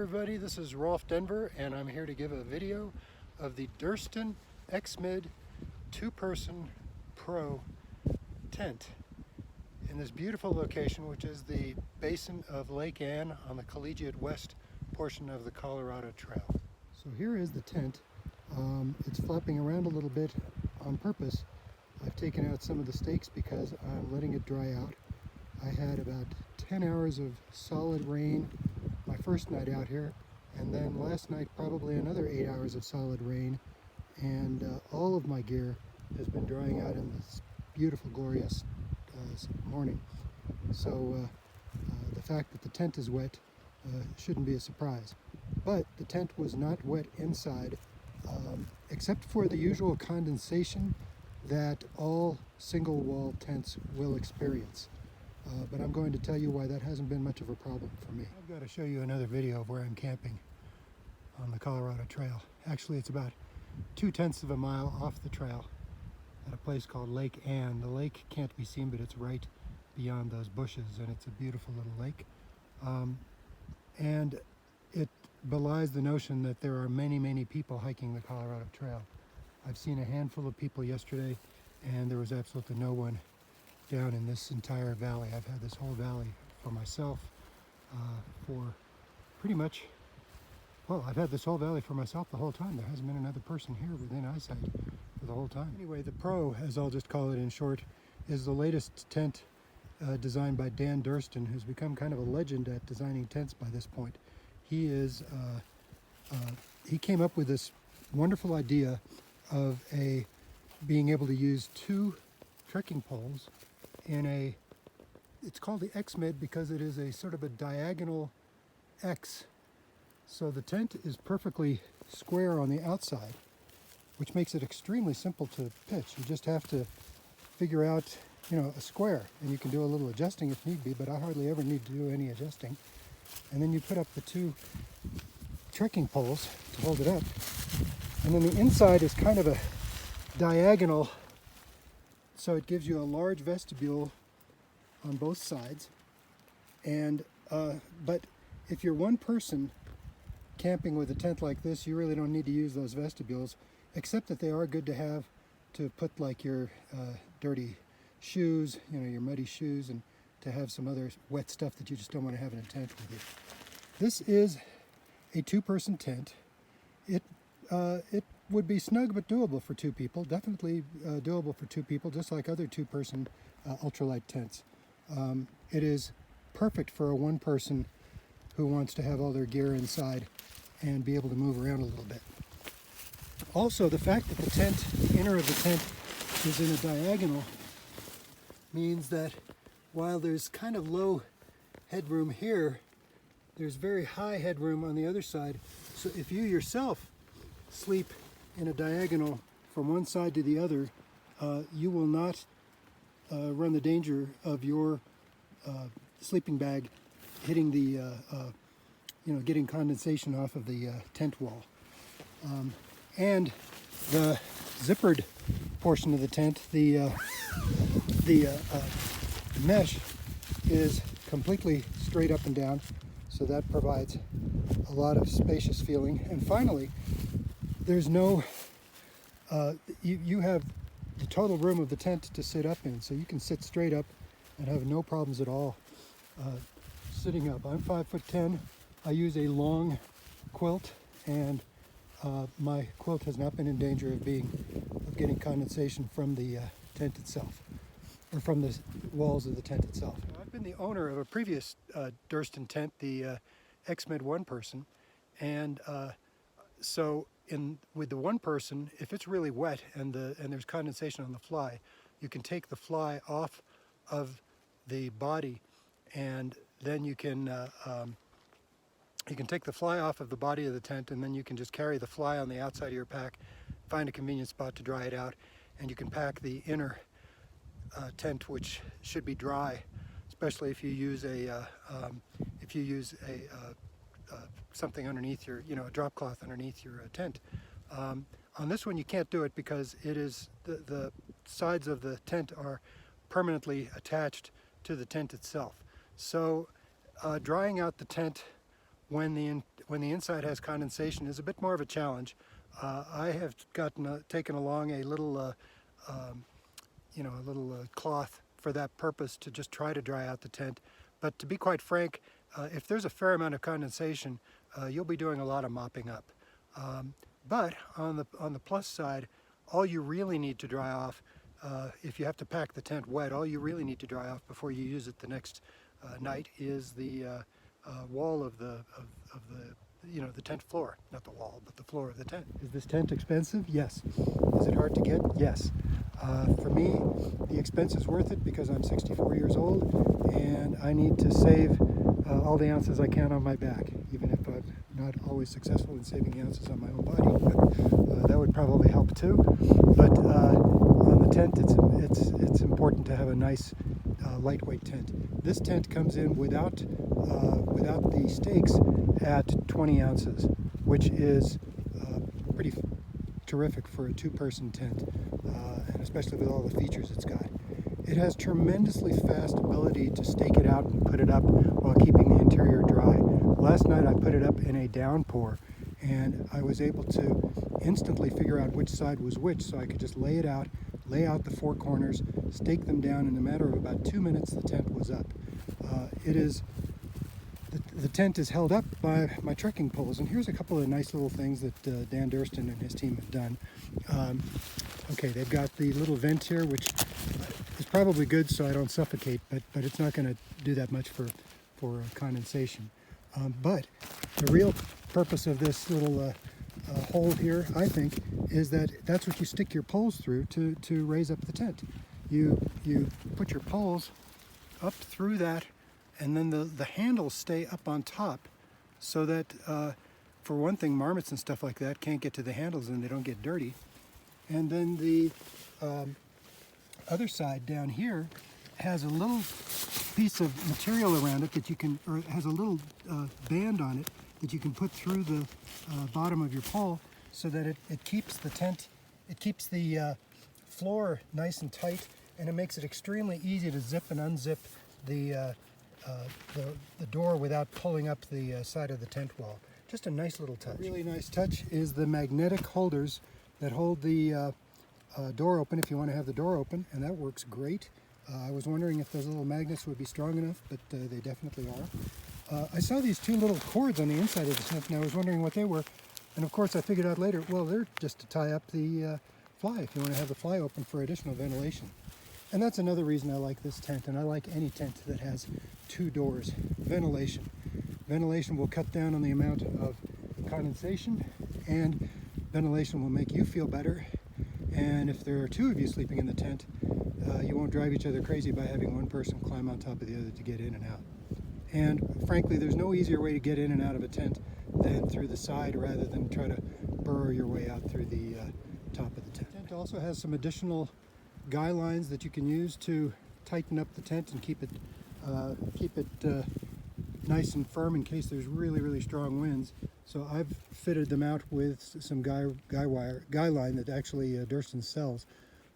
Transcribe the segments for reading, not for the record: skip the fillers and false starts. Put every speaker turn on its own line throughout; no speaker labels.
everybody, this is Rolfdenver and I'm here to give a video of the Durston X-Mid 2-person pro tent in this beautiful location, which is the basin of Lake Ann on the collegiate west portion of the Colorado Trail. So here is the tent. It's flopping around a little bit on purpose. I've taken out some of the stakes because I'm letting it dry out. I had about 10 hours of solid rain my first night out here, and then last night probably another 8 hours of solid rain, and all of my gear has been drying out in this beautiful, glorious morning. So the fact that the tent is wet shouldn't be a surprise. But the tent was not wet inside, except for the usual condensation that all single wall tents will experience. But I'm going to tell you why that hasn't been much of a problem for me. I've got to show you another video of where I'm camping on the Colorado Trail. Actually, it's about 2/10 of a mile off the trail at a place called Lake Ann. The lake can't be seen, but it's right beyond those bushes, and it's a beautiful little lake. And it belies the notion that there are many, many people hiking the Colorado Trail. I've seen a handful of people yesterday, and there was absolutely no one down in this entire valley. I've had this whole valley for myself for pretty much, well, I've had this whole valley for myself the whole time. There hasn't been another person here within eyesight for the whole time. Anyway, the Pro, as I'll just call it in short, is the latest tent designed by Dan Durston, who's become kind of a legend at designing tents by this point. He came up with this wonderful idea of being able to use 2 trekking poles in it's called the X-Mid because it is a sort of a diagonal X. So the tent is perfectly square on the outside, which makes it extremely simple to pitch. You just have to figure out, a square, and you can do a little adjusting if need be, but I hardly ever need to do any adjusting. And then you put up the 2 trekking poles to hold it up. And then the inside is kind of a diagonal, so it gives you a large vestibule on both sides. And but if you're one person camping with a tent like this, you really don't need to use those vestibules, except that they are good to have to put like your dirty shoes, your muddy shoes, and to have some other wet stuff that you just don't want to have in a tent with you. This is a 2-person tent. It would be snug but doable for 2 people, definitely doable for 2 people, just like other 2-person ultralight tents. It is perfect for a 1-person who wants to have all their gear inside and be able to move around a little bit. Also, the fact that the inner of the tent is in a diagonal means that while there's kind of low headroom here, there's very high headroom on the other side. So if you yourself sleep in a diagonal from one side to the other, you will not run the danger of your sleeping bag hitting the, getting condensation off of the tent wall. And the zippered portion of the tent, the mesh is completely straight up and down, so that provides a lot of spacious feeling. And finally, there's no, you have the total room of the tent to sit up in, so you can sit straight up and have no problems at all sitting up. I'm 5'10". I use a long quilt, and my quilt has not been in danger of getting condensation from the tent itself, or from the walls of the tent itself. I've been the owner of a previous Durston tent, the X-Mid 1-person, and so with the 1-person, if it's really wet and there's condensation on the fly, you can take the fly off of the body, and then you can take the fly off of the body of the tent, and then you can just carry the fly on the outside of your pack, find a convenient spot to dry it out, and you can pack the inner tent, which should be dry, especially if you use something underneath your, a drop cloth underneath your tent. On this one, you can't do it because it is the sides of the tent are permanently attached to the tent itself. So drying out the tent when when the inside has condensation is a bit more of a challenge. I have taken along a little cloth for that purpose to just try to dry out the tent. But to be quite frank, if there's a fair amount of condensation, you'll be doing a lot of mopping up. But on the plus side, all you really need to dry off, if you have to pack the tent wet, all you really need to dry off before you use it the next night is the wall of the tent floor. Not the wall, but the floor of the tent. Is this tent expensive? Yes. Is it hard to get? Yes. For me, the expense is worth it because I'm 64 years old and I need to save all the ounces I can on my back, even if I'm not always successful in saving the ounces on my own body, but that would probably help too. But on the tent, it's important to have a nice lightweight tent. This tent comes in without the stakes at 20 ounces, which is pretty terrific for a two-person tent, and especially with all the features it's got. It has tremendously fast ability to stake it out and put it up while keeping the interior dry. Last night I put it up in a downpour and I was able to instantly figure out which side was which, so I could just lay it out, lay out the four corners, stake them down. In a matter of about 2 minutes the tent was up. The tent is held up by my trekking poles, and here's a couple of nice little things that Dan Durston and his team have done. Okay, they've got the little vent here, which is probably good so I don't suffocate, but it's not going to do that much for condensation. But the real purpose of this little hole here, I think, is that that's what you stick your poles through to raise up the tent. You put your poles up through that, and then the handles stay up on top so that, for one thing, marmots and stuff like that can't get to the handles and they don't get dirty. And then the other side down here has a little piece of material around it that you can, or it has a little band on it that you can put through the bottom of your pole so that it keeps the tent, it keeps the floor nice and tight, and it makes it extremely easy to zip and unzip the door without pulling up the side of the tent wall. Just a nice little touch. A really nice touch is the magnetic holders that hold the door open if you want to have the door open, and that works great. I was wondering if those little magnets would be strong enough, but they definitely are. I saw these two little cords on the inside of the tent, and I was wondering what they were. And of course I figured out later, well, they're just to tie up the fly if you want to have the fly open for additional ventilation. And that's another reason I like this tent, and I like any tent that has two doors. Ventilation. Ventilation will cut down on the amount of condensation, and ventilation will make you feel better. And if there are two of you sleeping in the tent, you won't drive each other crazy by having one person climb on top of the other to get in and out. And frankly, there's no easier way to get in and out of a tent than through the side rather than try to burrow your way out through the top of the tent. The tent also has some additional guy lines that you can use to tighten up the tent and keep it nice and firm in case there's really strong winds. So I've fitted them out with some guy line that actually Durston sells,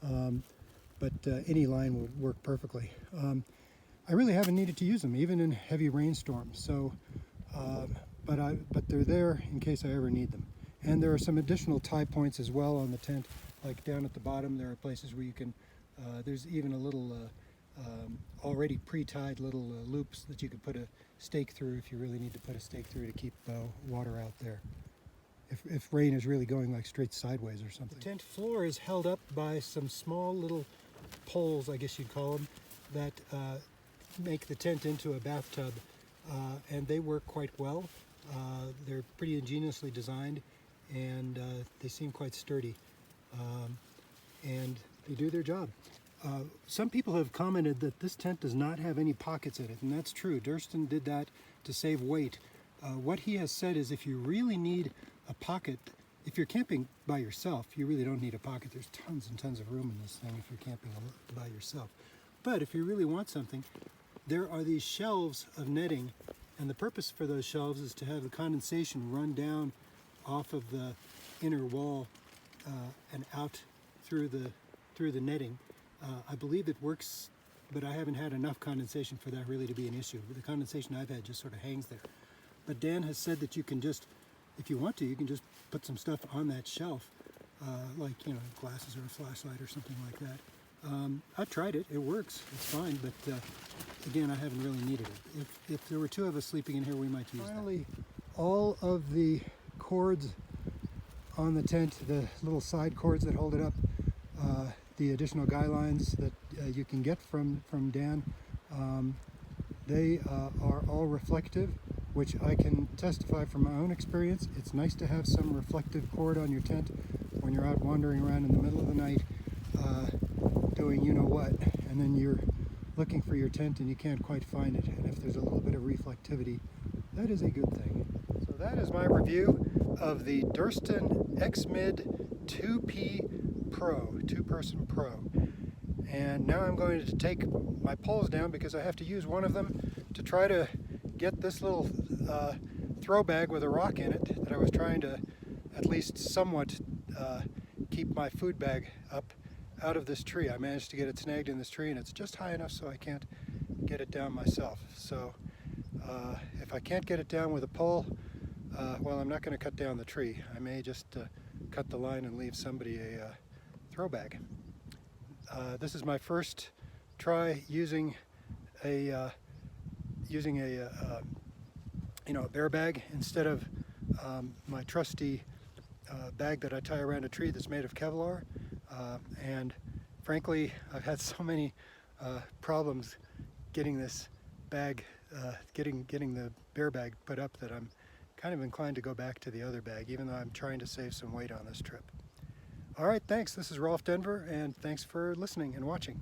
but any line would work perfectly. I really haven't needed to use them even in heavy rainstorms. So, but they're there in case I ever need them. And there are some additional tie points as well on the tent. Like down at the bottom, there are places where you can, there's even a little already pre-tied little loops that you could put a stake through if you really need to put a stake through to keep water out there. If rain is really going like straight sideways or something. The tent floor is held up by some small little poles, I guess you'd call them, that make the tent into a bathtub, and they work quite well. They're pretty ingeniously designed, and they seem quite sturdy. And they do their job. Some people have commented that this tent does not have any pockets in it, and that's true. Durston did that to save weight. What he has said is if you really need a pocket, if you're camping by yourself, you really don't need a pocket. There's tons and tons of room in this thing if you're camping by yourself. But if you really want something, there are these shelves of netting, and the purpose for those shelves is to have the condensation run down off of the inner wall and out through the netting. I believe it works, but I haven't had enough condensation for that really to be an issue. The condensation I've had just sort of hangs there. But Dan has said that you can just, if you want to, you can just put some stuff on that shelf, like, you know, glasses or a flashlight or something like that. I've tried it. It works. It's fine. But again, I haven't really needed it. If there were two of us sleeping in here, we might use that. Finally, all of the cords on the tent, the little side cords that hold it up, the additional guy lines that you can get from Dan, they are all reflective, which I can testify from my own experience. It's nice to have some reflective cord on your tent when you're out wandering around in the middle of the night doing you know what, and then you're looking for your tent and you can't quite find it, and if there's a little bit of reflectivity, that is a good thing. So that is my review of the Durston X-Mid 2P Pro, two-person Pro. And now I'm going to take my poles down because I have to use one of them to try to get this little throw bag with a rock in it that I was trying to at least somewhat keep my food bag up out of this tree. I managed to get it snagged in this tree, and it's just high enough so I can't get it down myself. So if I can't get it down with a pole, well, I'm not going to cut down the tree. I may just cut the line and leave somebody a throw bag. This is my first try using a you know, a bear bag instead of my trusty bag that I tie around a tree that's made of Kevlar. And frankly, I've had so many problems getting this bag, getting the bear bag put up, that I'm kind of inclined to go back to the other bag, even though I'm trying to save some weight on this trip. All right, thanks. This is Rolfdenver, and thanks for listening and watching.